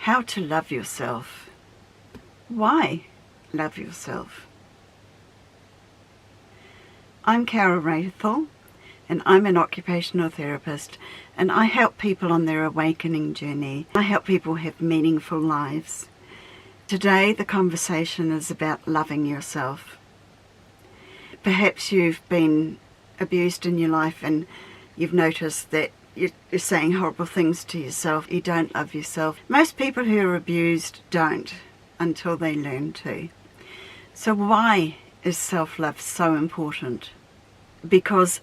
How to love yourself. Why love yourself? I'm Carol Wrathall, and I'm an occupational therapist, and I help people on their awakening journey. I help people have meaningful lives. Today the conversation is about loving yourself. Perhaps you've been abused in your life and you've noticed that you're saying horrible things to yourself. You don't love yourself. Most people who are abused don't until they learn to. So why is self-love so important? Because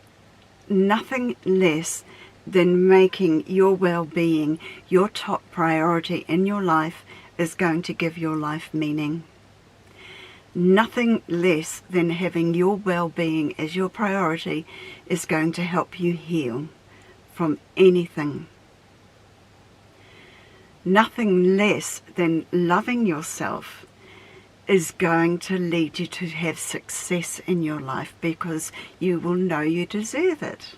nothing less than making your well-being your top priority in your life is going to give your life meaning. Nothing less than having your well-being as your priority is going to help you heal from anything. Nothing less than loving yourself is going to lead you to have success in your life, because you will know you deserve it.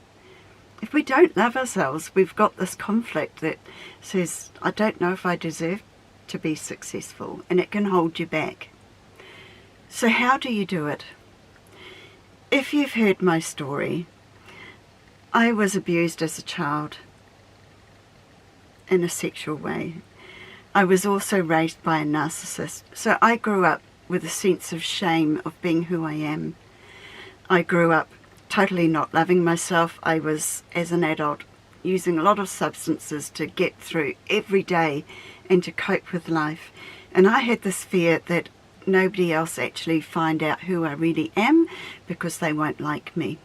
If we don't love ourselves, we've got this conflict that says, I don't know if I deserve to be successful, and it can hold you back. So how do you do it? If you've heard my story, I was abused as a child in a sexual way. I was also raised by a narcissist, so I grew up with a sense of shame of being who I am. I grew up totally not loving myself. I was, as an adult, using a lot of substances to get through every day and to cope with life. And I had this fear that nobody else actually find out who I really am, because they won't like me.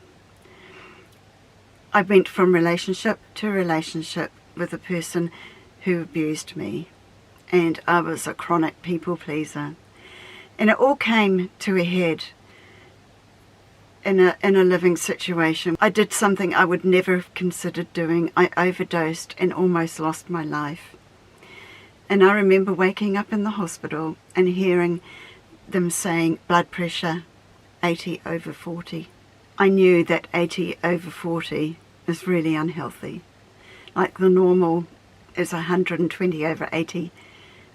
I went from relationship to relationship with a person who abused me, and I was a chronic people pleaser. And it all came to a head in a living situation. I did something I would never have considered doing. I overdosed and almost lost my life. And I remember waking up in the hospital and hearing them saying blood pressure 80/40. I knew that 80/40 is really unhealthy. Like the normal is 120/80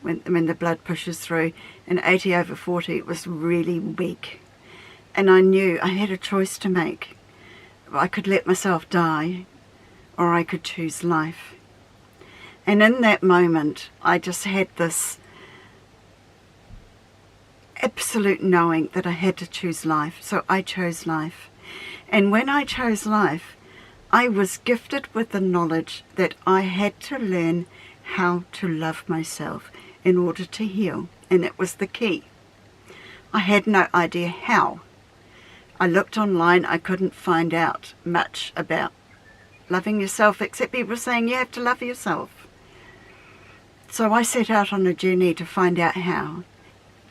when the blood pushes through, and 80/40 was really weak. And I knew I had a choice to make. I could let myself die, or I could choose life. And in that moment, I just had this absolute knowing that I had to choose life. So I chose life. And when I chose life, I was gifted with the knowledge that I had to learn how to love myself in order to heal. And it was the key. I had no idea how. I looked online, I couldn't find out much about loving yourself, except people saying you have to love yourself. So I set out on a journey to find out how.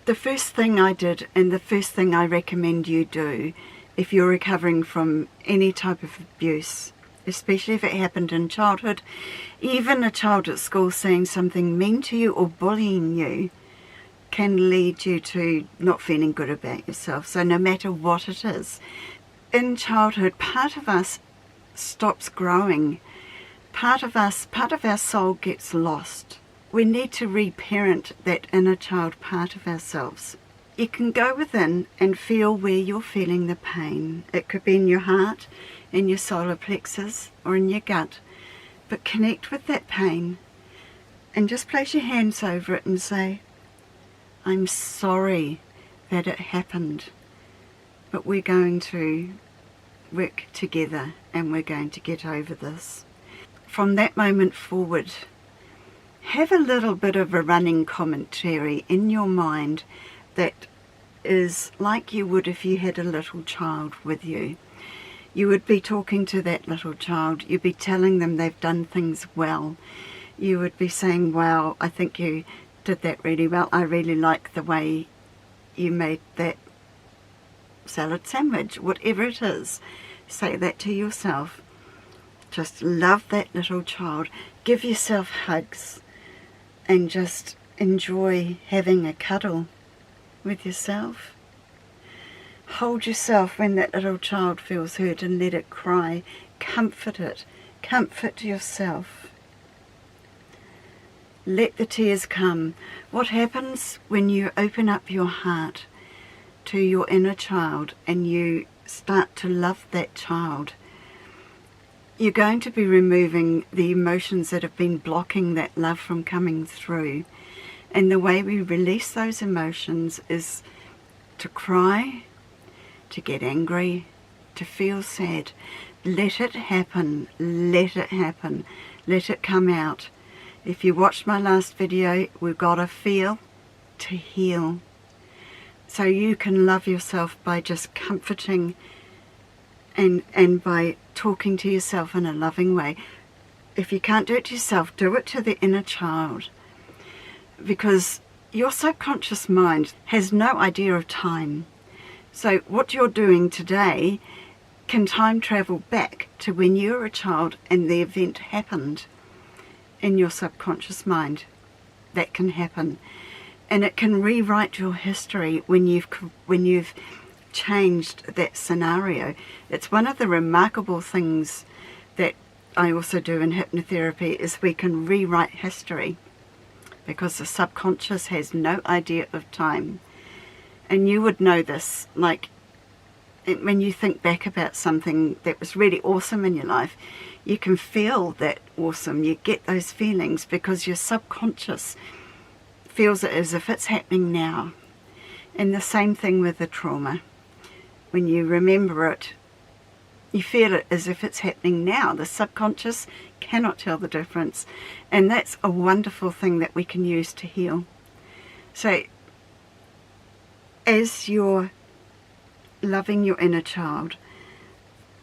The first thing I did, and the first thing I recommend you do if you're recovering from any type of abuse, especially if it happened in childhood, even a child at school saying something mean to you or bullying you can lead you to not feeling good about yourself. So no matter what it is, in childhood, part of us stops growing. Part of our soul gets lost. We need to reparent that inner child part of ourselves. You can go within and feel where you're feeling the pain. It could be in your heart, in your solar plexus, or in your gut. But connect with that pain and just place your hands over it and say, I'm sorry that it happened, but we're going to work together and we're going to get over this. From that moment forward, have a little bit of a running commentary in your mind that is like you would if you had a little child with you. You would be talking to that little child. You'd be telling them they've done things well. You would be saying, wow, I think you did that really well. I really like the way you made that salad sandwich. Whatever it is, say that to yourself. Just love that little child. Give yourself hugs and just enjoy having a cuddle with yourself. Hold yourself when that little child feels hurt and let it cry. Comfort it. Comfort yourself. Let the tears come. What happens when you open up your heart to your inner child and you start to love that child? You're going to be removing the emotions that have been blocking that love from coming through. And the way we release those emotions is to cry, to get angry, to feel sad. Let it happen. Let it happen. Let it come out. If you watched my last video, we've got to feel to heal. So you can love yourself by just comforting and by talking to yourself in a loving way. If you can't do it to yourself, do it to the inner child. Because your subconscious mind has no idea of time. So what you're doing today can time travel back to when you were a child and the event happened in your subconscious mind. That can happen. And it can rewrite your history when you've changed that scenario. It's one of the remarkable things that I also do in hypnotherapy, is we can rewrite history, because the subconscious has no idea of time. And you would know this, like when you think back about something that was really awesome in your life, you can feel that awesome, you get those feelings because your subconscious feels it as if it's happening now. And the same thing with the trauma. When you remember it, you feel it as if it's happening now. The subconscious cannot tell the difference. And that's a wonderful thing that we can use to heal. So, as you're loving your inner child,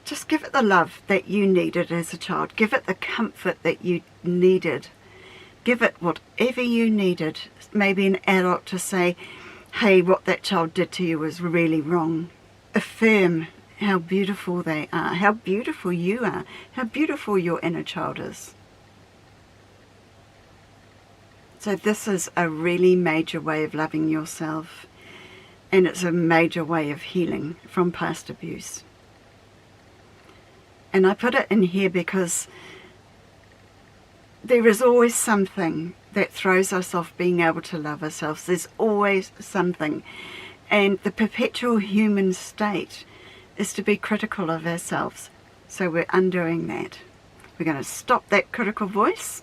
just give it the love that you needed as a child. Give it the comfort that you needed. Give it whatever you needed. Maybe an adult to say, hey, what that child did to you was really wrong. Affirm how beautiful they are, how beautiful you are, how beautiful your inner child is. So this is a really major way of loving yourself, and it's a major way of healing from past abuse. And I put it in here because there is always something that throws us off being able to love ourselves. There's always something. And the perpetual human state is to be critical of ourselves. So we're undoing that. We're going to stop that critical voice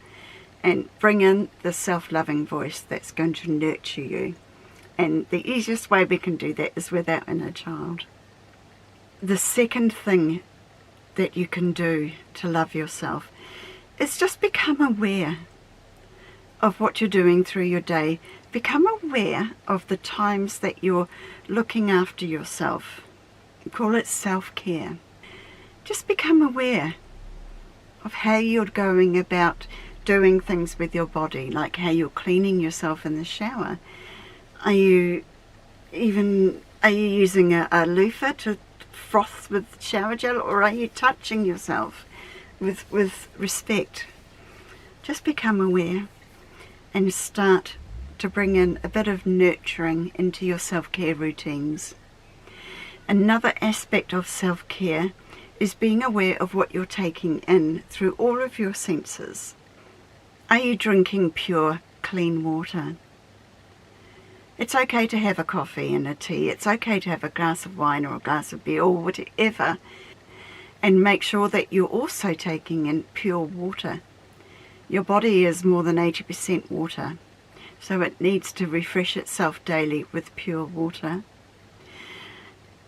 and bring in the self-loving voice that's going to nurture you. And the easiest way we can do that is with our inner child. The second thing that you can do to love yourself is just become aware of what you're doing through your day. Become aware of the times that you're looking after yourself. Call it self-care. Just become aware of how you're going about doing things with your body, like how you're cleaning yourself in the shower. Are you using a loofah to froth with shower gel, or are you touching yourself with respect? Just become aware and start to bring in a bit of nurturing into your self-care routines. Another aspect of self-care is being aware of what you're taking in through all of your senses. Are you drinking pure, clean water? It's okay to have a coffee and a tea. It's okay to have a glass of wine or a glass of beer or whatever. And make sure that you're also taking in pure water. Your body is more than 80% water, so it needs to refresh itself daily with pure water.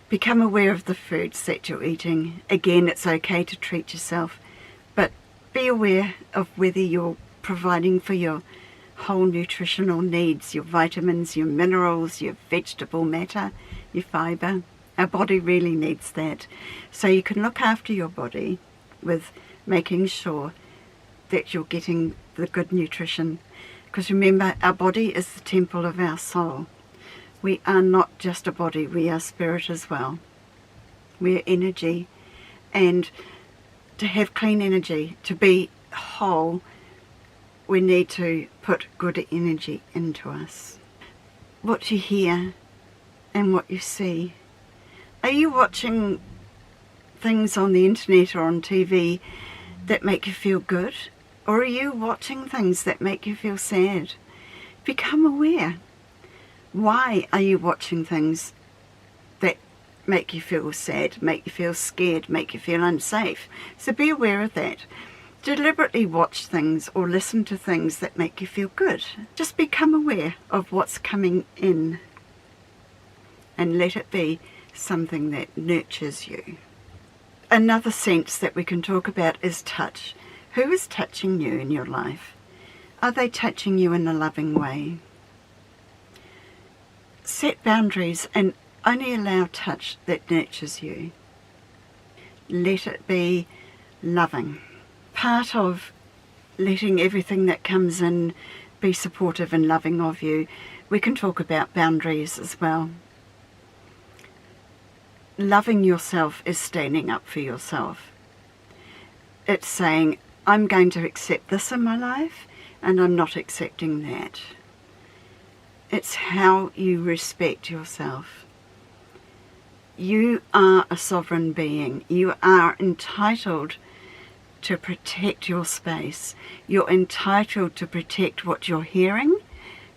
Become aware of the foods that you're eating. Again, it's okay to treat yourself, but be aware of whether you're providing for your whole nutritional needs, your vitamins, your minerals, your vegetable matter, your fibre. Our body really needs that. So you can look after your body with making sure that you're getting the good nutrition. Because remember, our body is the temple of our soul. We are not just a body, we are spirit as well. We're energy. And to have clean energy, to be whole, we need to put good energy into us. What you hear and what you see. Are you watching things on the internet or on TV that make you feel good? Or are you watching things that make you feel sad? Become aware. Why are you watching things that make you feel sad, make you feel scared, make you feel unsafe? So be aware of that. Deliberately watch things or listen to things that make you feel good. Just become aware of what's coming in and let it be something that nurtures you. Another sense that we can talk about is touch. Who is touching you in your life? Are they touching you in a loving way? Set boundaries and only allow touch that nurtures you. Let it be loving. Part of letting everything that comes in be supportive and loving of you, we can talk about boundaries as well. Loving yourself is standing up for yourself. It's saying, I'm going to accept this in my life and I'm not accepting that. It's how you respect yourself. You are a sovereign being. You are entitled to protect your space. You're entitled to protect what you're hearing,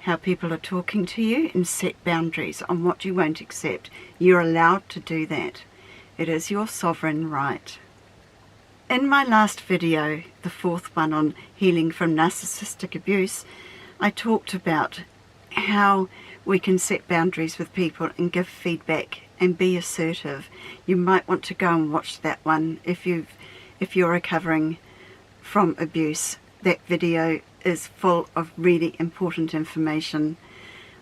how people are talking to you, and set boundaries on what you won't accept. You're allowed to do that. It is your sovereign right. In my last video, the fourth one on healing from narcissistic abuse, I talked about how we can set boundaries with people and give feedback and be assertive. You might want to go and watch that one if you're recovering from abuse. That video is full of really important information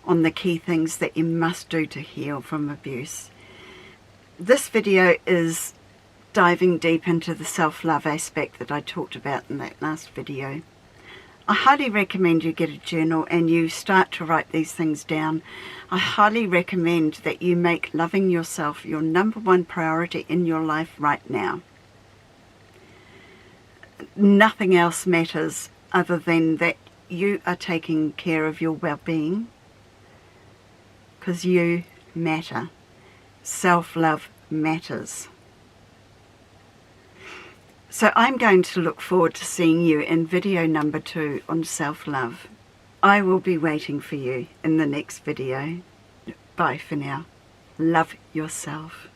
on the key things that you must do to heal from abuse. This video is diving deep into the self-love aspect that I talked about in that last video. I highly recommend you get a journal and you start to write these things down. I highly recommend that you make loving yourself your #1 priority in your life right now. Nothing else matters other than that you are taking care of your well-being, because you matter. Self-love matters. So I'm going to look forward to seeing you in video number 2 on self-love. I will be waiting for you in the next video. Bye for now. Love yourself.